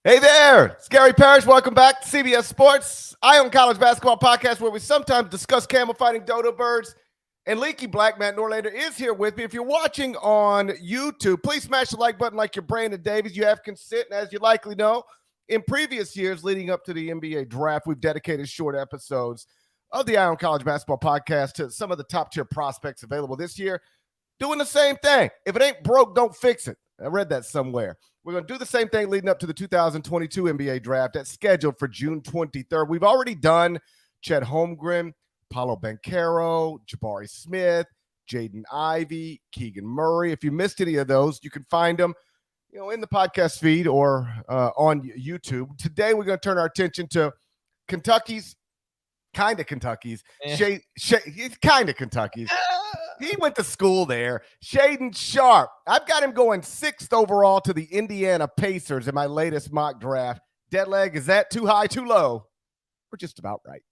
Hey there, it's Gary Parrish. Welcome back to CBS Sports, Ion College Basketball Podcast, where we sometimes discuss camel fighting dodo birds. And Leaky Black Matt Norlander is here with me. If you're watching on YouTube, please smash the like button like you're Brandon Davies. You have consent, and as you likely know, in previous years leading up to the NBA draft, we've dedicated short episodes of the Ion College Basketball Podcast to some of the top-tier prospects available this year. Doing the same thing. If it ain't broke, don't fix it. I read that somewhere. We're going to do the same thing leading up to the 2022 NBA draft that's scheduled for June 23rd. We've already done Chet Holmgren, Paolo Banchero, Jabari Smith, Jaden Ivey, Keegan Murray. If you missed any of those, you can find them in the podcast feed or on YouTube. Today, we're going to turn our attention to Kentucky's. He's kind of Kentucky's. He went to school there. Shaedon Sharpe. I've got him going 6th overall to the Indiana Pacers in my latest mock draft. Deadleg, is that too high, too low? Or just about right?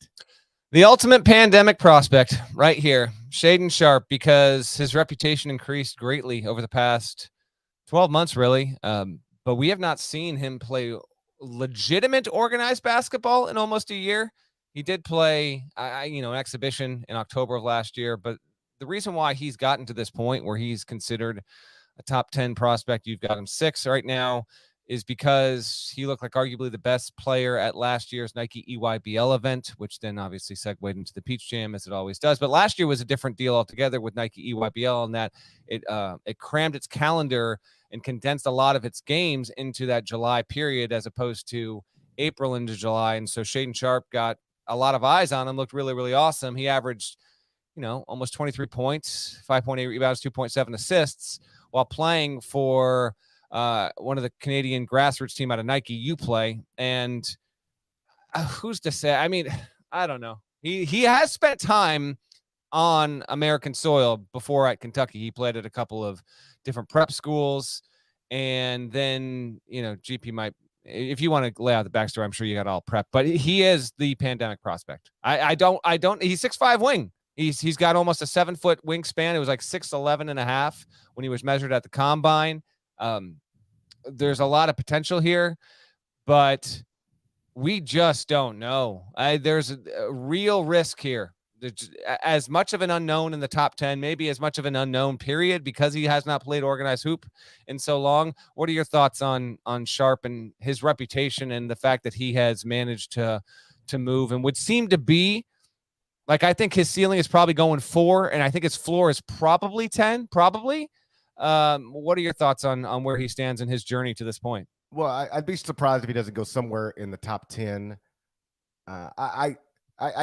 The ultimate pandemic prospect right here, Shaedon Sharpe, because his reputation increased greatly over the past 12 months, really. But we have not seen him play legitimate organized basketball in almost a year. He did play, an exhibition in October of last year, but the reason why he's gotten to this point where he's considered a top 10 prospect, you've got him 6 right now, is because he looked like arguably the best player at last year's Nike EYBL event, which then obviously segued into the Peach Jam, as it always does. But last year was a different deal altogether with Nike EYBL, in that it crammed its calendar and condensed a lot of its games into that July period as opposed to April into July. And so Shaedon Sharpe got a lot of eyes on him, looked really, really awesome. He averaged almost 23 points, 5.8 rebounds, 2.7 assists, while playing for one of the Canadian grassroots team out of Nike, UPlay. And who's to say? I mean, I don't know. He has spent time on American soil before at Kentucky. He played at a couple of different prep schools. And then, GP might, if you want to lay out the backstory, I'm sure you got all prep. But he is the pandemic prospect. I don't. He's 6'5" wing. He's got almost a 7-foot wingspan. It was like 6'11 and a half when he was measured at the combine. There's a lot of potential here, but we just don't know. There's a real risk here. There's as much of an unknown in the top 10, maybe as much of an unknown period, because he has not played organized hoop in so long. What are your thoughts on Sharpe and his reputation and the fact that he has managed to move and would seem to be, like, I think his ceiling is probably going 4, and I think his floor is probably 10, probably. What are your thoughts on where he stands in his journey to this point? Well, I'd be surprised if he doesn't go somewhere in the top 10. I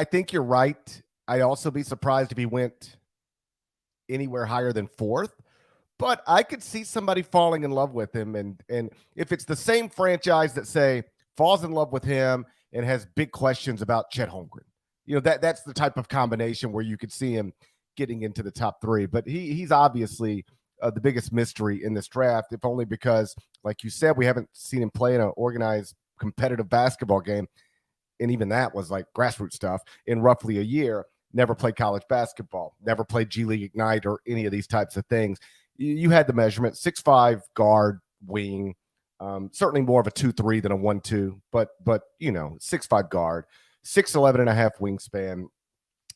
think you're right. I'd also be surprised if he went anywhere higher than 4th. But I could see somebody falling in love with him. And if it's the same franchise that, say, falls in love with him and has big questions about Chet Holmgren, that's the type of combination where you could see him getting into the top 3. But he's obviously the biggest mystery in this draft, if only because, like you said, we haven't seen him play in an organized competitive basketball game. And even that was like grassroots stuff in roughly a year. Never played college basketball, never played G League Ignite or any of these types of things. You had the measurement, 6'5" guard, wing, certainly more of a 2-3 than a 1-2, but 6'5" guard, 6'11 and a half wingspan,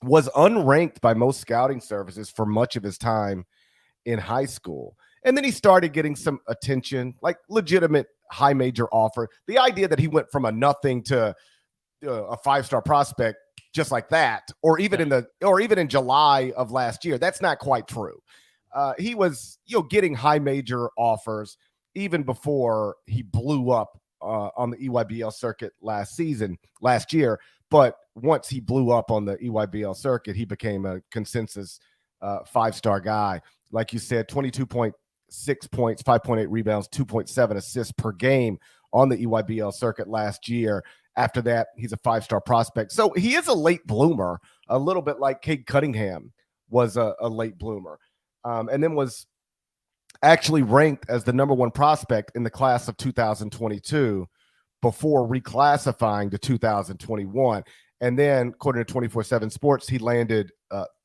was unranked by most scouting services for much of his time in high school. And then he started getting some attention, like legitimate high major offer. The idea that he went from a nothing to a 5-star prospect just like that, or even in July of last year, that's not quite true. He was getting high major offers even before he blew up on the EYBL circuit last year. But once he blew up on the EYBL circuit, he became a consensus 5-star guy. Like you said, 22.6 points, 5.8 rebounds, 2.7 assists per game on the EYBL circuit last year. After that, he's a 5-star prospect. So he is a late bloomer, a little bit like Cade Cunningham was a late bloomer, and then was actually ranked as the number 1 prospect in the class of 2022 before reclassifying to 2021. And then, according to 24/7 Sports, he landed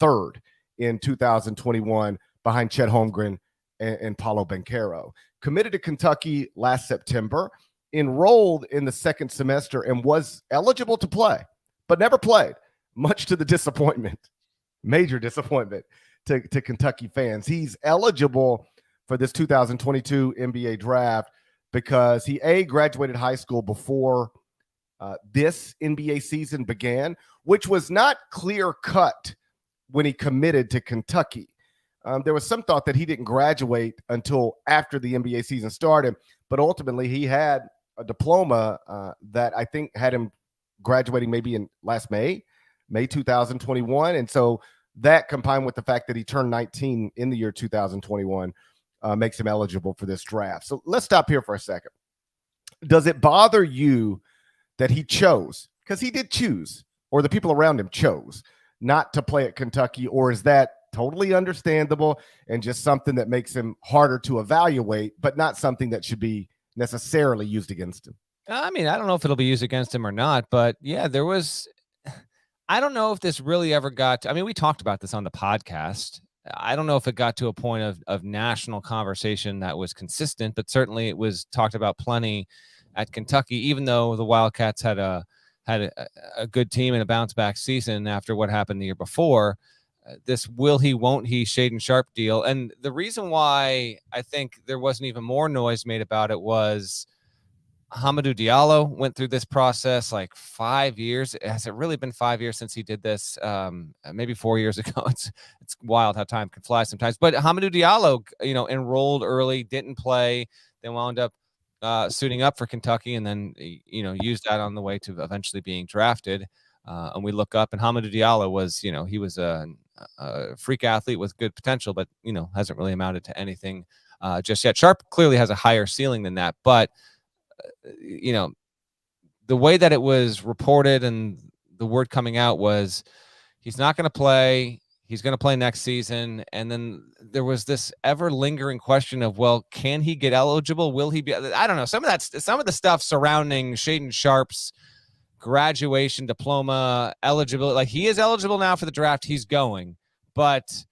3rd in 2021 behind Chet Holmgren and Paolo Banchero. Committed to Kentucky last September. enrolled in the second semester and was eligible to play, but never played, much to the disappointment, major disappointment to Kentucky fans. He's eligible for this 2022 NBA draft because he graduated high school before this NBA season began, which was not clear cut when he committed to Kentucky. There was some thought that he didn't graduate until after the NBA season started, but ultimately he had a diploma that I think had him graduating maybe in last May 2021. And so that, combined with the fact that he turned 19 in the year 2021, makes him eligible for this draft. So let's stop here for a second. Does it bother you that he chose, because he did choose, or the people around him chose, not to play at Kentucky, or is that totally understandable and just something that makes him harder to evaluate, but not something that should be necessarily used against him? I mean, I don't know if it'll be used against him or not, but yeah, there was, I don't know if this really ever got to, I mean, we talked about this on the podcast. I don't know if it got to a point of national conversation that was consistent, but certainly it was talked about plenty at Kentucky, even though the Wildcats had a good team and a bounce back season after what happened the year before. This will he, won't he, Shaedon Sharpe deal. And the reason why I think there wasn't even more noise made about it was Hamidou Diallo went through this process like 5 years. Has it really been 5 years since he did this? Maybe 4 years ago. It's wild how time can fly sometimes. But Hamidou Diallo, enrolled early, didn't play. They wound up suiting up for Kentucky, and then used that on the way to eventually being drafted. And we look up, and Hamidou Diallo was, he was a freak athlete with good potential, but hasn't really amounted to anything just yet. Sharpe clearly has a higher ceiling than that, but the way that it was reported and the word coming out was he's not going to play. He's going to play next season. And then there was this ever lingering question of, well, can he get eligible? Will he be? I don't know. Some of the stuff surrounding Shaedon Sharpe's graduation diploma eligibility, like he is eligible now for the draft. He's going, but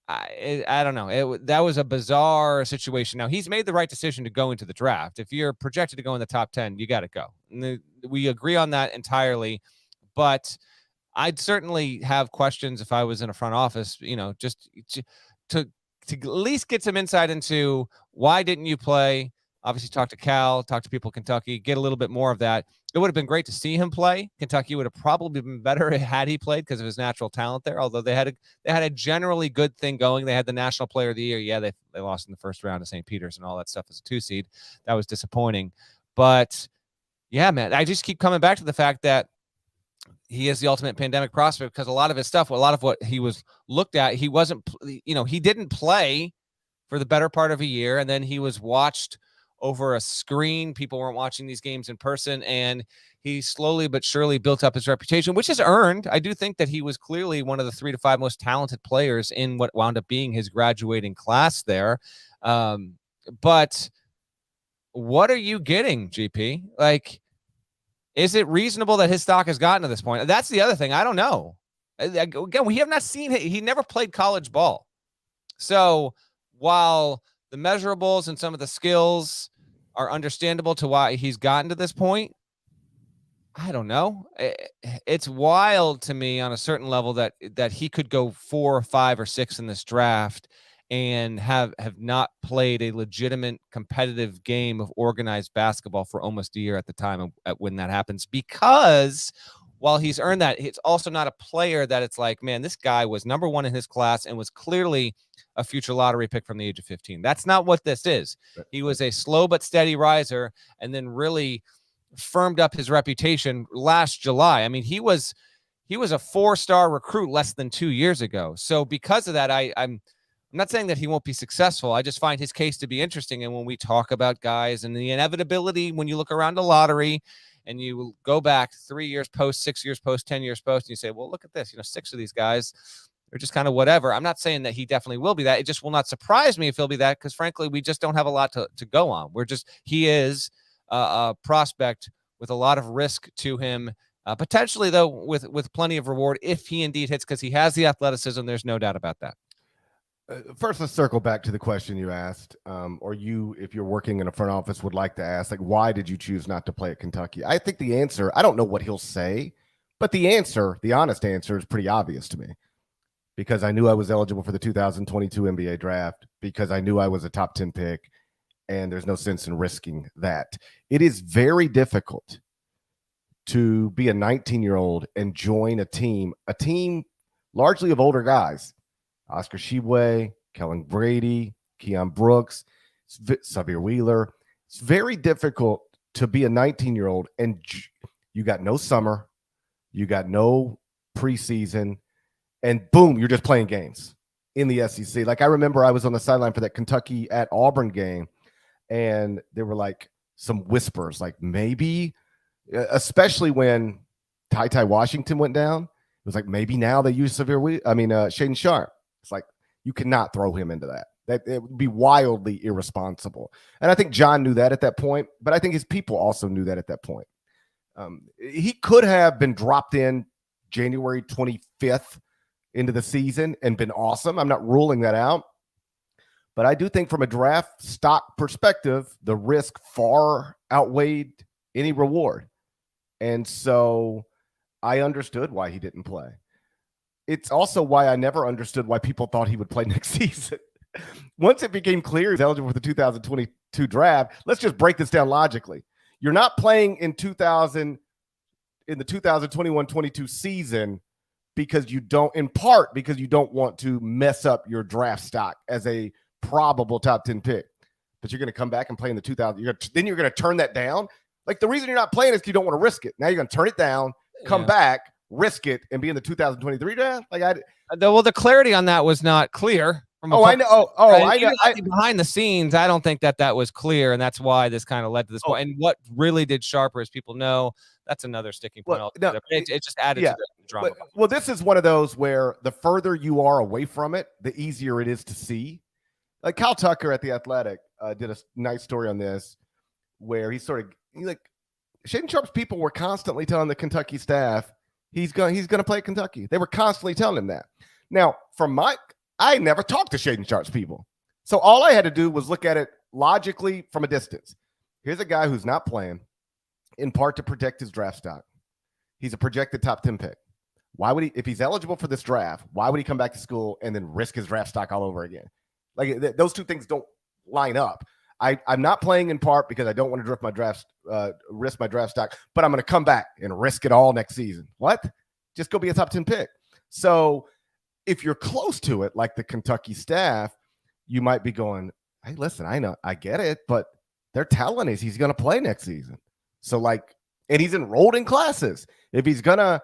I don't know. That was a bizarre situation. Now, he's made the right decision to go into the draft. If you're projected to go in the top 10, you got to go. We agree on that entirely, but I'd certainly have questions if I was in a front office, just to at least get some insight into why didn't you play? Obviously, talk to Cal, talk to people in Kentucky, get a little bit more of that. It would have been great to see him play. Kentucky would have probably been better had he played because of his natural talent there. Although they had a generally good thing going. They had the National Player of the Year. Yeah, they lost in the first round to St. Peter's and all that stuff as a 2 seed. That was disappointing. But yeah, man, I just keep coming back to the fact that he is the ultimate pandemic prospect because a lot of his stuff, a lot of what he was looked at, he wasn't, he didn't play for the better part of a year, and then he was watched over a screen. People weren't watching these games in person, and he slowly but surely built up his reputation, which is earned. I do think that he was clearly one of the 3 to 5 most talented players in what wound up being his graduating class there. But what are you getting, GP? Like, is it reasonable that his stock has gotten to this point? That's the other thing. I don't know. Again, we have not seen it. He never played college ball. So while the measurables and some of the skills are understandable to why he's gotten to this point, I don't know. It's wild to me on a certain level that he could go 4 or 5 or 6 in this draft and have not played a legitimate competitive game of organized basketball for almost a year at the time when that happens. Because while he's earned that, it's also not a player that it's like, man, this guy was number 1 in his class and was clearly a future lottery pick from the age of 15. That's not what this is. He was a slow but steady riser and then really firmed up his reputation last July. I mean, he was a 4-star recruit less than 2 years ago. So because of that, I'm not saying that he won't be successful. I just find his case to be interesting. And when we talk about guys and the inevitability, when you look around the lottery and you go back 3 years post, 6 years post, 10 years post, and you say, well, look at this, 6 of these guys are just kind of whatever. I'm not saying that he definitely will be that. It just will not surprise me if he'll be that, because frankly, we just don't have a lot to go on. He is a prospect with a lot of risk to him, potentially though with plenty of reward if he indeed hits, because he has the athleticism. There's no doubt about that. First, let's circle back to the question you asked, or you, if you're working in a front office, would like to ask, like, why did you choose not to play at Kentucky? I think the answer, I don't know what he'll say, but the answer, the honest answer, is pretty obvious to me. Because I knew I was eligible for the 2022 NBA draft, because I knew I was a top 10 pick, and there's no sense in risking that. It is very difficult to be a 19-year-old and join a team largely of older guys. Oscar Tshiebwe, Kellen Brady, Keon Brooks, Xavier Wheeler. It's very difficult to be a 19-year-old and you got no summer, you got no preseason, and boom, you're just playing games in the SEC. Like I remember I was on the sideline for that Kentucky at Auburn game, and there were like some whispers, like maybe, especially when Ty Washington went down, it was like maybe now they use Shaedon Sharpe. It's like you cannot throw him into that. That it would be wildly irresponsible. And I think John knew that at that point, but I think his people also knew that at that point. He could have been dropped in January 25th into the season and been awesome. I'm not ruling that out. But I do think from a draft stock perspective, the risk far outweighed any reward. And so I understood why he didn't play. It's also why I never understood why people thought he would play next season. Once it became clear he's eligible for the 2022 draft, let's just break this down logically. You're not playing in the 2021-22 season because you don't want to mess up your draft stock as a probable top 10 pick. But you're going to come back and play in the 2000. Then you're going to turn that down. Like the reason you're not playing is because you don't want to risk it. Now you're going to turn it down, come back, risk it, and be in the 2023 draft. Like the clarity on that was not clear. I know. I know. Behind the scenes, I don't think that was clear, and that's why this kind of led to this point. And what really did Sharper, as people know, that's another sticking point. It just added to the drama. Well, this is one of those where the further you are away from it, the easier it is to see. Like Kyle Tucker at The Athletic did a nice story on this, where Shaedon Sharpe's people were constantly telling the Kentucky staff he's going to play at Kentucky. They were constantly telling him that. Now, I never talked to Shaedon Sharpe's people. So all I had to do was look at it logically from a distance. Here's a guy who's not playing, in part to protect his draft stock. He's a projected top 10 pick. Why would he, if he's eligible for this draft, why would he come back to school and then risk his draft stock all over again? Like those two things don't line up. I'm not playing in part because I don't want to risk my draft stock, but I'm going to come back and risk it all next season. What? Just go be a top 10 pick. So if you're close to it, like the Kentucky staff, you might be going, hey, listen, I know, I get it, but they're telling us he's going to play next season. So and he's enrolled in classes. If he's going to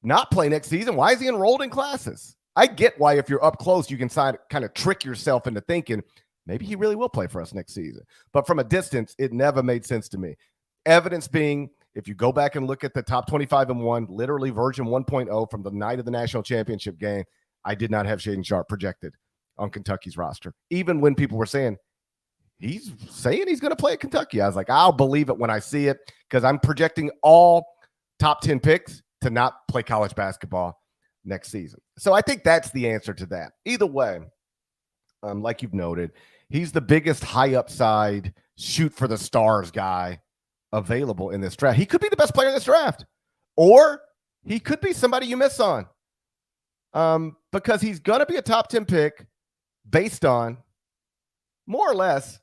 not play next season, why is he enrolled in classes? I get why if you're up close, you can kind of trick yourself into thinking maybe he really will play for us next season. But from a distance, it never made sense to me. Evidence being, if you go back and look at the top 25 and 1, literally version 1.0 from the night of the national championship game, I did not have Shaedon Sharpe projected on Kentucky's roster. Even when people were saying he's going to play at Kentucky, I was like, I'll believe it when I see it, because I'm projecting all top 10 picks to not play college basketball next season. So I think that's the answer to that. Either way, like you've noted, he's the biggest high upside shoot for the stars guy available in this draft. He could be the best player in this draft, or he could be somebody you miss on, because he's going to be a top 10 pick based on more or less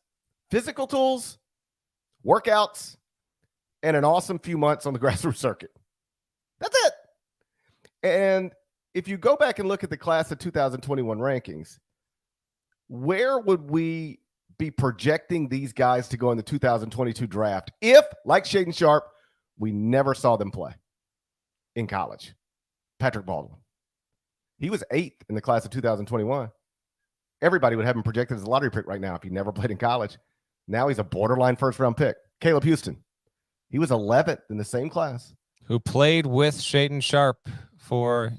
physical tools, workouts, and an awesome few months on the grassroots circuit. That's it. And if you go back and look at the class of 2021 rankings, where would we be projecting these guys to go in the 2022 draft if, like Shaedon Sharpe, we never saw them play in college? Patrick Baldwin. He was 8th in the class of 2021. Everybody would have him projected as a lottery pick right now if he never played in college. Now he's a borderline first-round pick. Caleb Houston. He was 11th in the same class. Who played with Shaedon Sharpe for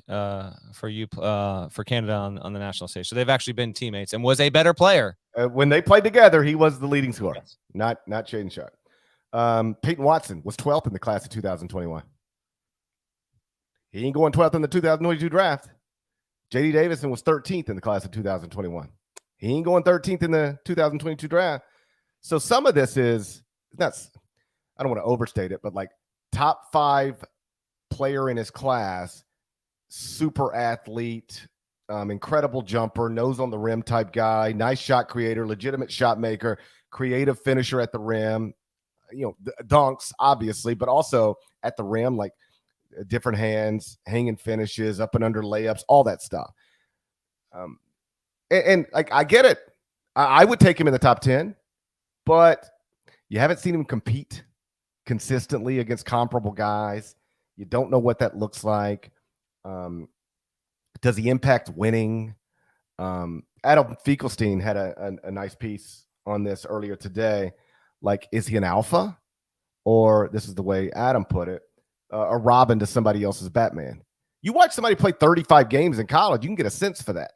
Canada on the national stage. So they've actually been teammates and was a better player. When they played together, he was the leading scorer, yes. not Shaedon Sharpe. Peyton Watson was 12th in the class of 2021. He ain't going 12th in the 2022 draft. J.D. Davison was 13th in the class of 2021. He ain't going 13th in the 2022 draft. So some of this is not, I don't want to overstate it, but like top 5 player in his class, super athlete, incredible jumper, nose on the rim type guy, nice shot creator, legitimate shot maker, creative finisher at the rim, dunks, obviously, but also at the rim, like different hands, hanging finishes, up and under layups, all that stuff. And like, I get it. I would take him in the top 10, but you haven't seen him compete consistently against comparable guys. You don't know what that looks like. Does he impact winning? Adam Finkelstein had a nice piece on this earlier today. Like, is he an alpha? Or this is the way Adam put it, a Robin to somebody else's Batman. You watch somebody play 35 games in college, you can get a sense for that.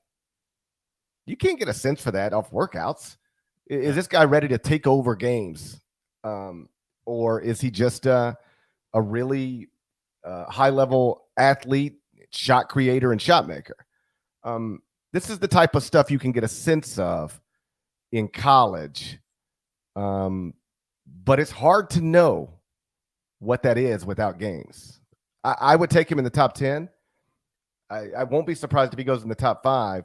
You can't get a sense for that off workouts. Is this guy ready to take over games? Or is he just a really high-level athlete, shot creator, and shot maker? This is the type of stuff you can get a sense of in college. But it's hard to know what that is without games. I would take him in the top 10. I won't be surprised if he goes in the top 5,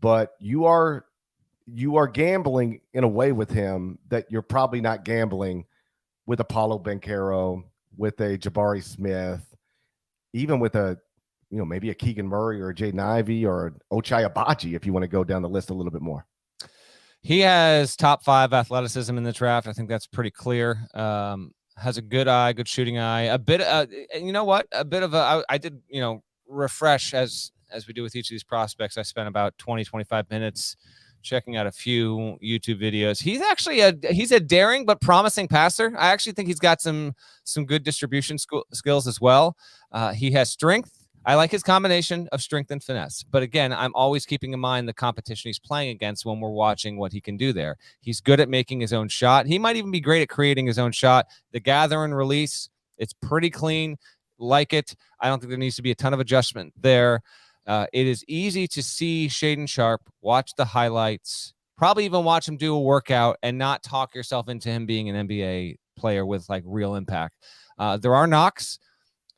but you are gambling in a way with him that you're probably not gambling with Apollo Banchero, with a Jabari Smith, even with a, maybe a Keegan Murray or a Jaden Ivey or an Ochai Agbaji, if you want to go down the list a little bit more. He has top 5 athleticism in the draft. I think that's pretty clear. Has a good eye, good shooting eye. A bit, you know what? A bit of a. I did, refresh as we do with each of these prospects. I spent about 20, 25 minutes checking out a few YouTube videos. He's actually he's a daring but promising passer. I actually think he's got some good distribution skills as well. He has strength. I like his combination of strength and finesse. But again, I'm always keeping in mind the competition he's playing against when we're watching what he can do there. He's good at making his own shot. He might even be great at creating his own shot. The gather and release, it's pretty clean. Like it. I don't think there needs to be a ton of adjustment there. It is easy to see Shaedon Sharpe, watch the highlights, probably even watch him do a workout and not talk yourself into him being an NBA player with like real impact. There are knocks.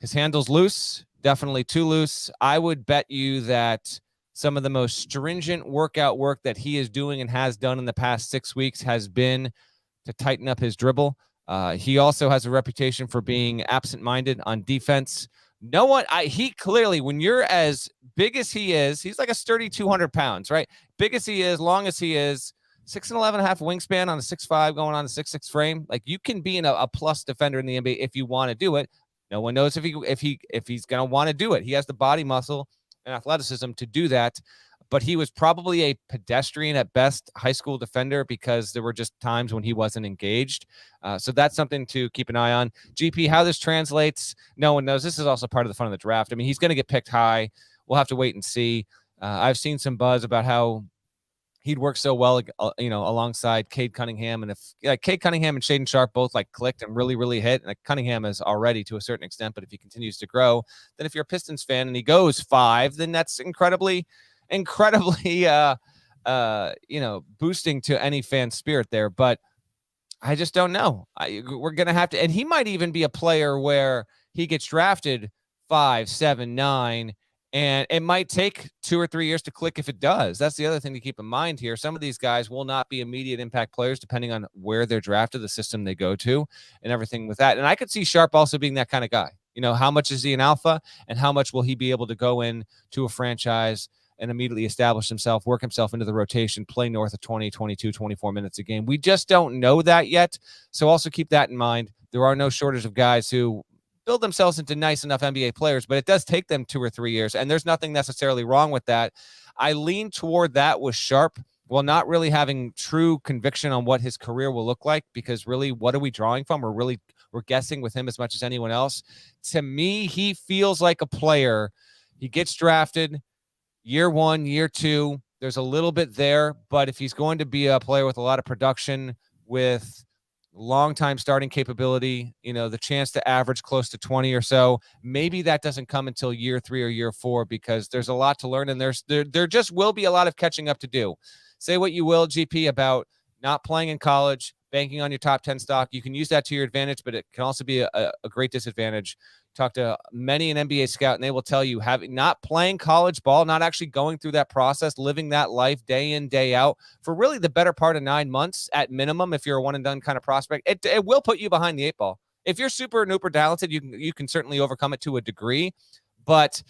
His handle's loose. Definitely too loose. I would bet you that some of the most stringent workout work that he is doing and has done in the past 6 weeks has been to tighten up his dribble. He also has a reputation for being absent-minded on defense. He clearly, when you're as big as he is, he's like a sturdy 200 pounds, right? Big as he is, long as he is, 6'11.5" wingspan on a 6'5", going on a 6'6" frame. Like, you can be a plus defender in the NBA if you want to do it. No one knows if he's going to want to do it. He has the body muscle and athleticism to do that, but he was probably a pedestrian at best high school defender because there were just times when he wasn't engaged. So that's something to keep an eye on. GP, how this translates, no one knows. This is also part of the fun of the draft. I mean, he's going to get picked high. We'll have to wait and see. I've seen some buzz about how he'd work so well, alongside Cade Cunningham. And if Cade Cunningham and Shaedon Sharpe both clicked and really, really hit, and Cunningham is already to a certain extent, but if he continues to grow, then if you're a Pistons fan and he goes 5, then that's incredibly, boosting to any fan spirit there. But I just don't know. We're going to have to, and he might even be a player where he gets drafted 5, 7, 9, and it might take 2 or 3 years to click if it does. That's the other thing to keep in mind here. Some of these guys will not be immediate impact players depending on where they're drafted, the system they go to, and everything with that. And I could see Sharpe also being that kind of guy. How much is he an alpha, and how much will he be able to go in to a franchise and immediately establish himself, work himself into the rotation, play north of 20, 22, 24 minutes a game? We just don't know that yet. So also keep that in mind. There are no shortage of guys who build themselves into nice enough NBA players, but it does take them 2 or 3 years, and there's nothing necessarily wrong with that. I lean toward that with Sharpe, while not really having true conviction on what his career will look like, because really, what are we drawing from? We're guessing with him as much as anyone else. To me, he feels like a player. He gets drafted year 1, year 2. There's a little bit there, but if he's going to be a player with a lot of production, with long-time starting capability, the chance to average close to 20 or so. Maybe that doesn't come until year 3 or year 4 because there's a lot to learn and there just will be a lot of catching up to do. Say what you will, GP, about not playing in college, banking on your top 10 stock. You can use that to your advantage, but it can also be a great disadvantage. Talk to many an NBA scout, and they will tell you not playing college ball, not actually going through that process, living that life day in, day out for really the better part of 9 months at minimum. If you're a one and done kind of prospect, it will put you behind the 8 ball. If you're super duper talented, you can certainly overcome it to a degree, but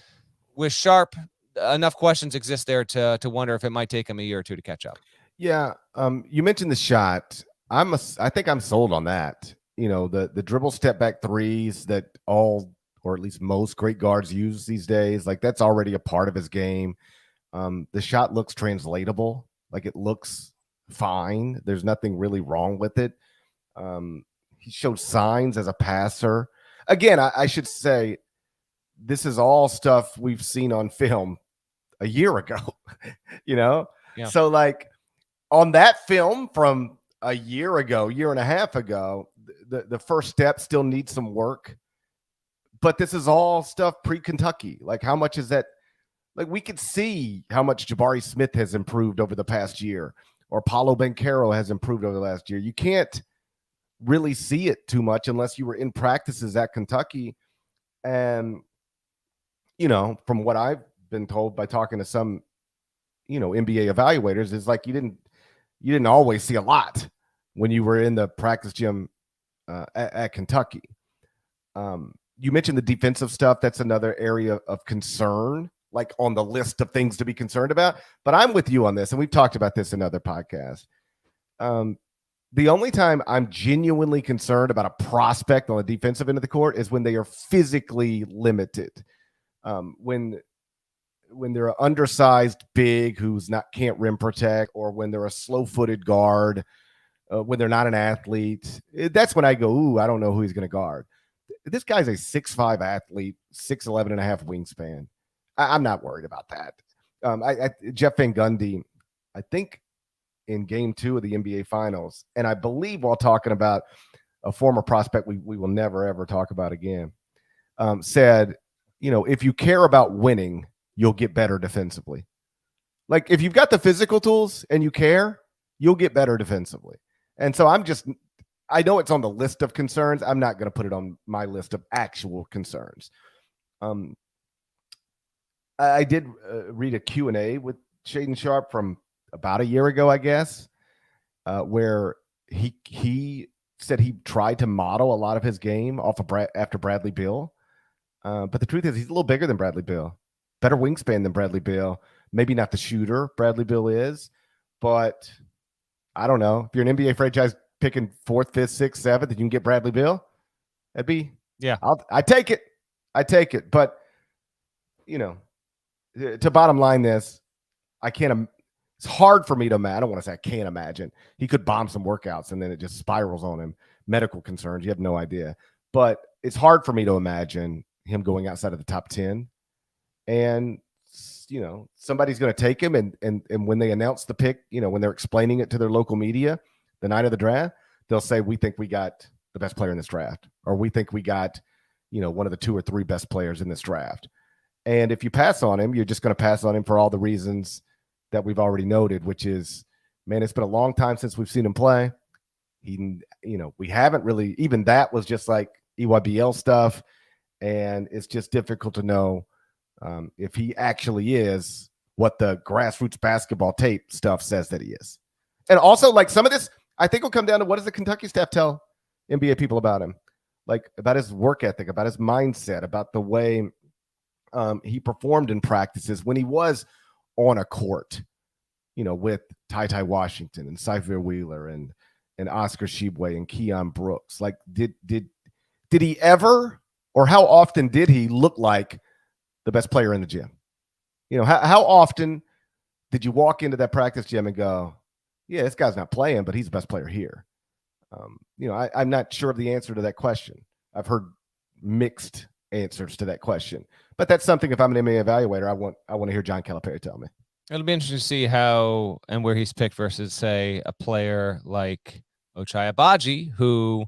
with Sharpe, enough questions exist there to wonder if it might take him a year or two to catch up. Yeah. You mentioned the shot. I think I'm sold on that. The dribble step back threes that all, or at least most great guards use these days. Like that's already a part of his game. The shot looks translatable. Like it looks fine. There's nothing really wrong with it. He showed signs as a passer. Again, I should say this is all stuff we've seen on film a year ago, Yeah. So like on that film from a year ago, year and a half ago, the first step still needs some work. But this is all stuff pre-Kentucky. Like how much is that? Like we could see how much Jabari Smith has improved over the past year or Paulo Banchero has improved over the last year. You can't really see it too much unless you were in practices at Kentucky. And, from what I've been told by talking to some, NBA evaluators is like you didn't always see a lot when you were in the practice gym at Kentucky. You mentioned the defensive stuff. That's another area of concern, like on the list of things to be concerned about. But I'm with you on this, and we've talked about this in other podcasts. The only time I'm genuinely concerned about a prospect on the defensive end of the court is when they are physically limited. When they're an undersized big who's can't rim protect, or when they're a slow-footed guard, when they're not an athlete, that's when I go, ooh, I don't know who he's going to guard. This guy's a 6'5" athlete, 6'11" and a half wingspan. I'm not worried about that. Jeff Van Gundy, I think in game 2 of the NBA Finals, and I believe while talking about a former prospect we will never, ever talk about again, said, if you care about winning, you'll get better defensively. Like if you've got the physical tools and you care, you'll get better defensively. And so I know it's on the list of concerns. I'm not going to put it on my list of actual concerns. I did read a Q&A with Shaedon Sharpe from about a year ago, I guess, where he said he tried to model a lot of his game off of after Bradley Beal. But the truth is he's a little bigger than Bradley Beal, better wingspan than Bradley Beal. Maybe not the shooter Bradley Beal is, but I don't know. If you're an NBA franchise picking 4th, 5th, 6th, 7th, and you can get Bradley Beal, that'd be, yeah. I take it. But, to bottom line this, it's hard for me to imagine. I don't want to say I can't imagine. He could bomb some workouts and then it just spirals on him. Medical concerns, you have no idea. But it's hard for me to imagine him going outside of the top 10. And, somebody's going to take him. And when they announce the pick, when they're explaining it to their local media the night of the draft, they'll say, we think we got the best player in this draft. Or we think we got, one of the 2 or 3 best players in this draft. And if you pass on him, you're just going to pass on him for all the reasons that we've already noted, which is, man, it's been a long time since we've seen him play. We haven't really, even that was just like EYBL stuff. And it's just difficult to know if he actually is what the grassroots basketball tape stuff says that he is. And also, like, some of this, I think will come down to what does the Kentucky staff tell NBA people about him? Like, about his work ethic, about his mindset, about the way he performed in practices when he was on a court, with Ty Washington and Cypher Wheeler and Oscar Tshiebwe and Keon Brooks. Like, did he ever, or how often did he look like the best player in the gym? How often did you walk into that practice gym and go, yeah, this guy's not playing, but he's the best player here? I'm not sure of the answer to that question. I've heard mixed answers to that question, but that's something, if I'm an NBA evaluator, I want to hear John Calipari tell me. It'll be interesting to see how and where he's picked versus, say, a player like Ochai Agbaji, who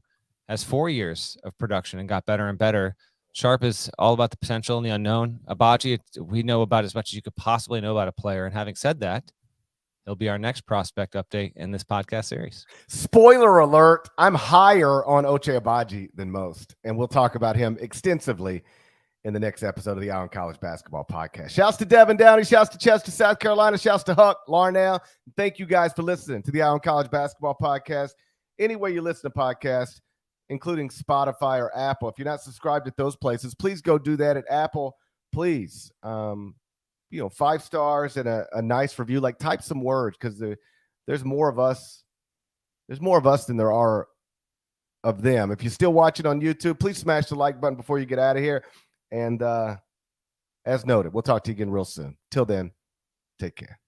has 4 years of production and got better and better. Sharpe is all about the potential and the unknown. Agbaji, we know about as much as you could possibly know about a player. And having said that, he'll be our next prospect update in this podcast series. Spoiler alert, I'm higher on Ochai Agbaji than most, and we'll talk about him extensively in the next episode of the Eye on College Basketball Podcast. Shouts to Devin Downey, shouts to Chester, South Carolina, shouts to Huck, Larnell. Thank you guys for listening to the Eye on College Basketball Podcast. Anywhere you listen to podcasts, including Spotify or Apple. If you're not subscribed at those places, please go do that. At Apple, please. 5 stars and a nice review. Like, type some words, because there's more of us. There's more of us than there are of them. If you're still watching on YouTube, please smash the like button before you get out of here. And as noted, we'll talk to you again real soon. Till then, take care.